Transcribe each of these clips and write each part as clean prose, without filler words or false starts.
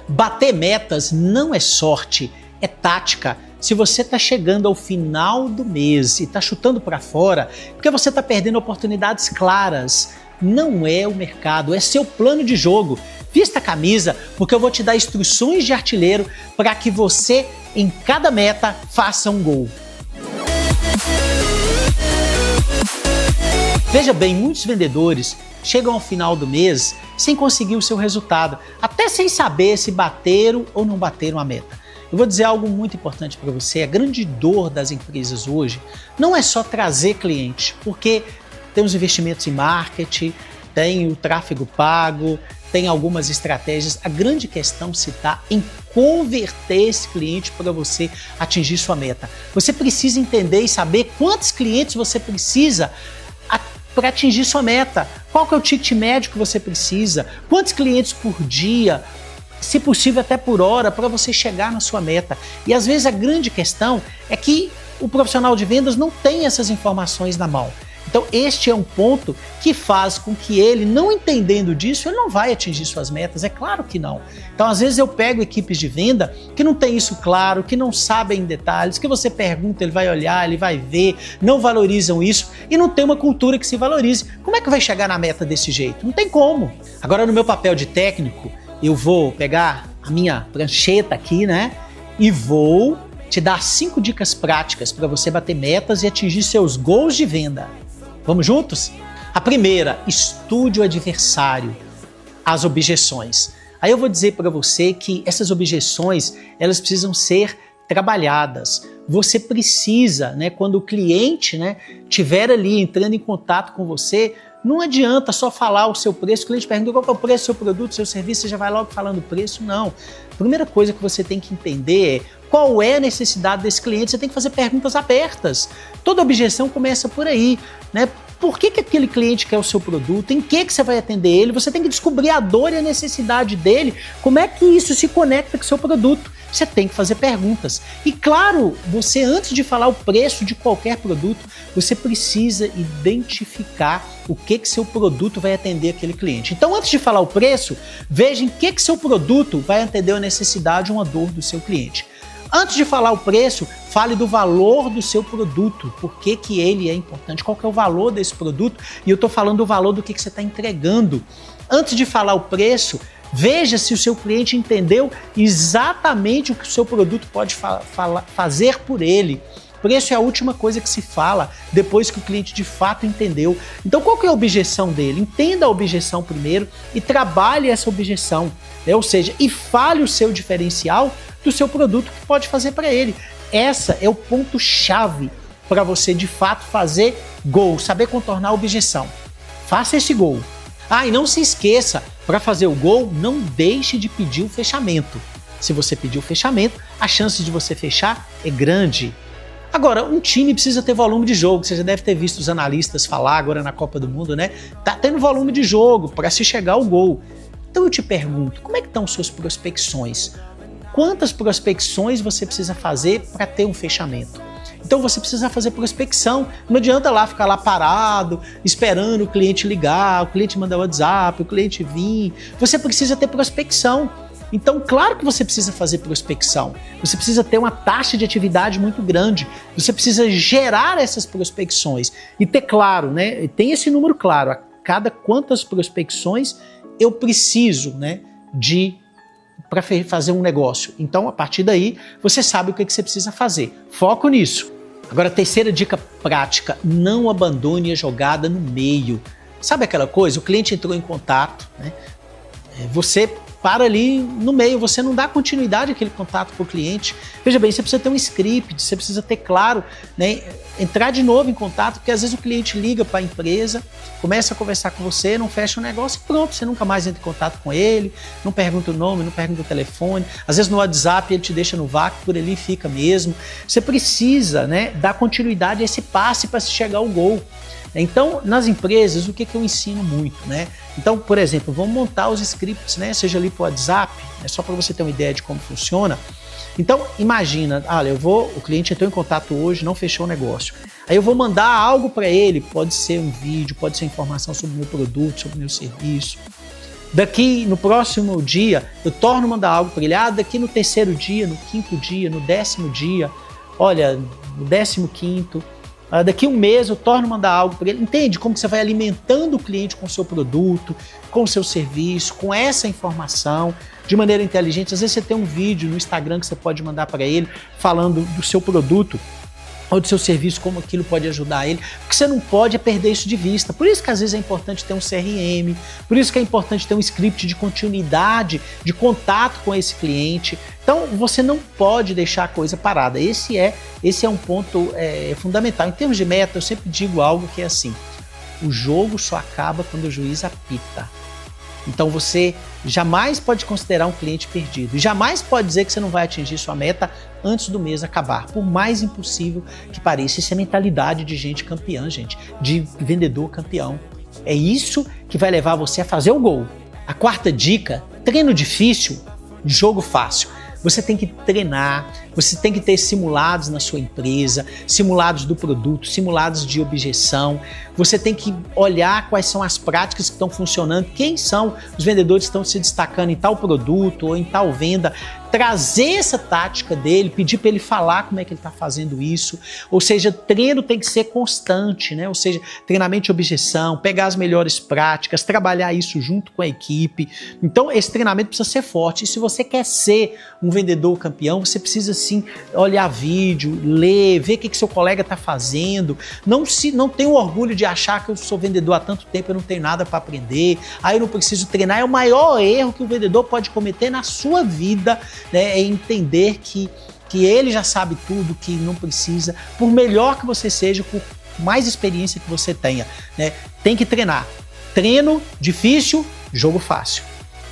Bater metas não é sorte, é tática. Se você está chegando ao final do mês e está chutando para fora, porque você está perdendo oportunidades claras. Não é o mercado, é seu plano de jogo. Vista a camisa, porque eu vou te dar instruções de artilheiro para que você, em cada meta, faça um gol. Veja bem, muitos vendedores chegam ao final do mês sem conseguir o seu resultado, até sem saber se bateram ou não bateram a meta. Eu vou dizer algo muito importante para você, a grande dor das empresas hoje não é só trazer cliente, porque tem os investimentos em marketing, tem o tráfego pago, tem algumas estratégias. A grande questão se está em converter esse cliente para você atingir sua meta. Você precisa entender e saber quantos clientes você precisa para atingir sua meta. Qual que é o ticket médio que você precisa? Quantos clientes por dia? Se possível até por hora, para você chegar na sua meta. E às vezes a grande questão é que o profissional de vendas não tem essas informações na mão. Então este é um ponto que faz com que ele, não entendendo disso, ele não vai atingir suas metas, é claro que não. Então às vezes eu pego equipes de venda que não tem isso claro, que não sabem em detalhes, que você pergunta, ele vai olhar, ele vai ver, não valorizam isso e não tem uma cultura que se valorize. Como é que vai chegar na meta desse jeito? Não tem como. Agora no meu papel de técnico, eu vou pegar a minha prancheta aqui, né, e vou te dar 5 dicas práticas para você bater metas e atingir seus gols de venda. Vamos juntos? A primeira, estude o adversário, as objeções. Aí eu vou dizer para você que essas objeções, elas precisam ser trabalhadas. Você precisa, né, quando o cliente, né, tiver ali entrando em contato com você, não adianta só falar o seu preço, o cliente pergunta qual é o preço do seu produto, seu serviço, você já vai logo falando o preço, não. A primeira coisa que você tem que entender é qual é a necessidade desse cliente, você tem que fazer perguntas abertas. Toda objeção começa por aí, né? Por que aquele cliente quer o seu produto? Em que você vai atender ele? Você tem que descobrir a dor e a necessidade dele. Como é que isso se conecta com o seu produto? Você tem que fazer perguntas. E claro, você antes de falar o preço de qualquer produto, você precisa identificar o que seu produto vai atender aquele cliente. Então antes de falar o preço, veja em que seu produto vai atender a necessidade ou a dor do seu cliente. Antes de falar o preço, fale do valor do seu produto, por que ele é importante, qual que é o valor desse produto, e eu estou falando do valor do que você está entregando. Antes de falar o preço, veja se o seu cliente entendeu exatamente o que o seu produto pode fazer por ele. Preço é a última coisa que se fala depois que o cliente de fato entendeu. Então qual que é a objeção dele? Entenda a objeção primeiro e trabalhe essa objeção, né? Ou seja, e fale o seu diferencial do seu produto que pode fazer para ele. Essa é o ponto-chave para você de fato fazer gol, saber contornar a objeção. Faça esse gol. E não se esqueça, para fazer o gol, não deixe de pedir o fechamento. Se você pedir o fechamento, a chance de você fechar é grande. Agora, um time precisa ter volume de jogo. Você já deve ter visto os analistas falar agora na Copa do Mundo, né? Tá tendo volume de jogo para se chegar ao gol. Então eu te pergunto, como é que estão suas prospecções? Quantas prospecções você precisa fazer para ter um fechamento? Então você precisa fazer prospecção. Não adianta lá ficar lá parado, esperando o cliente ligar, o cliente mandar o WhatsApp, o cliente vir. Você precisa ter prospecção. Então, claro que você precisa fazer prospecção. Você precisa ter uma taxa de atividade muito grande. Você precisa gerar essas prospecções e ter claro, né? Tem esse número claro. A cada quantas prospecções eu preciso, né, para fazer um negócio. Então, a partir daí, você sabe o que você precisa fazer. Foco nisso. Agora, a terceira dica prática, não abandone a jogada no meio. Sabe aquela coisa? O cliente entrou em contato, né? Você para ali no meio, você não dá continuidade àquele contato com o cliente. Veja bem, você precisa ter um script, você precisa ter claro, né, entrar de novo em contato, porque às vezes o cliente liga para a empresa, começa a conversar com você, não fecha o negócio e pronto, você nunca mais entra em contato com ele, não pergunta o nome, não pergunta o telefone, às vezes no WhatsApp ele te deixa no vácuo, por ali fica mesmo. Você precisa, né, dar continuidade a esse passe para se chegar ao gol. Então, nas empresas, o que eu ensino muito, né? Então, por exemplo, vamos montar os scripts, né? Seja ali para o WhatsApp, né? Só para você ter uma ideia de como funciona. Então, imagina, olha, o cliente entrou em contato hoje, não fechou o negócio. Aí eu vou mandar algo para ele, pode ser um vídeo, pode ser informação sobre o meu produto, sobre o meu serviço. Daqui no próximo dia, eu torno a mandar algo para ele. Daqui no terceiro dia, no quinto dia, no 10º dia, olha, no 15º, daqui um mês eu torno a mandar algo para ele. Entende como que você vai alimentando o cliente com o seu produto, com o seu serviço, com essa informação, de maneira inteligente. Às vezes você tem um vídeo no Instagram que você pode mandar para ele, falando do seu produto, ou do seu serviço, como aquilo pode ajudar ele, porque você não pode perder isso de vista. Por isso que às vezes é importante ter um CRM, por isso que é importante ter um script de continuidade, de contato com esse cliente. Então você não pode deixar a coisa parada. Esse é um ponto fundamental. Em termos de meta, eu sempre digo algo que é assim: o jogo só acaba quando o juiz apita. Então você jamais pode considerar um cliente perdido. E jamais pode dizer que você não vai atingir sua meta antes do mês acabar. Por mais impossível que pareça, isso é mentalidade de gente campeã, gente. De vendedor campeão. É isso que vai levar você a fazer o gol. A quarta dica: treino difícil, jogo fácil. Você tem que treinar, você tem que ter simulados na sua empresa, simulados do produto, simulados de objeção. Você tem que olhar quais são as práticas que estão funcionando, quem são os vendedores que estão se destacando em tal produto ou em tal venda. Trazer essa tática dele, pedir para ele falar como é que ele está fazendo isso. Ou seja, treino tem que ser constante, né? Ou seja, treinamento de objeção, pegar as melhores práticas, trabalhar isso junto com a equipe. Então, esse treinamento precisa ser forte. E se você quer ser um vendedor campeão, você precisa sim olhar vídeo, ler, ver o que seu colega está fazendo. Não tenha o orgulho de achar que eu sou vendedor há tanto tempo, eu não tenho nada para aprender, aí eu não preciso treinar. É o maior erro que o vendedor pode cometer na sua vida, né? É entender que ele já sabe tudo, que não precisa, por melhor que você seja, por mais experiência que você tenha, né? Tem que treinar. Treino difícil, jogo fácil.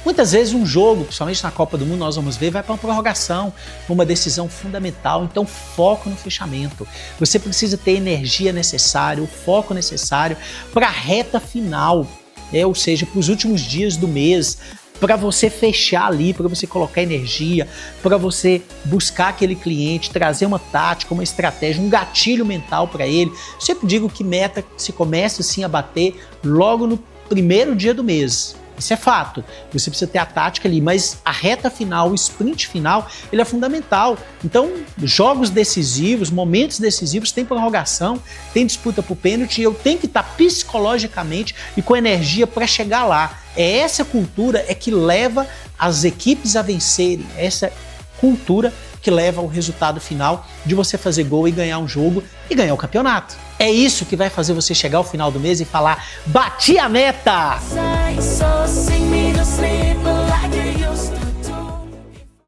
Muitas vezes um jogo, principalmente na Copa do Mundo, nós vamos ver, vai para uma prorrogação, uma decisão fundamental. Então foco no fechamento. Você precisa ter a energia necessária, o foco necessário para a reta final, né? Ou seja, para os últimos dias do mês, para você fechar ali, para você colocar energia, para você buscar aquele cliente, trazer uma tática, uma estratégia, um gatilho mental para ele. Eu sempre digo que meta se começa assim a bater logo no primeiro dia do mês. Isso é fato, você precisa ter a tática ali, mas a reta final, o sprint final, ele é fundamental. Então, jogos decisivos, momentos decisivos, tem prorrogação, tem disputa por pênalti, e eu tenho que estar psicologicamente e com energia para chegar lá. É essa cultura que leva as equipes a vencerem, essa cultura que leva ao resultado final de você fazer gol e ganhar um jogo e ganhar o campeonato. É isso que vai fazer você chegar ao final do mês e falar: bati a meta!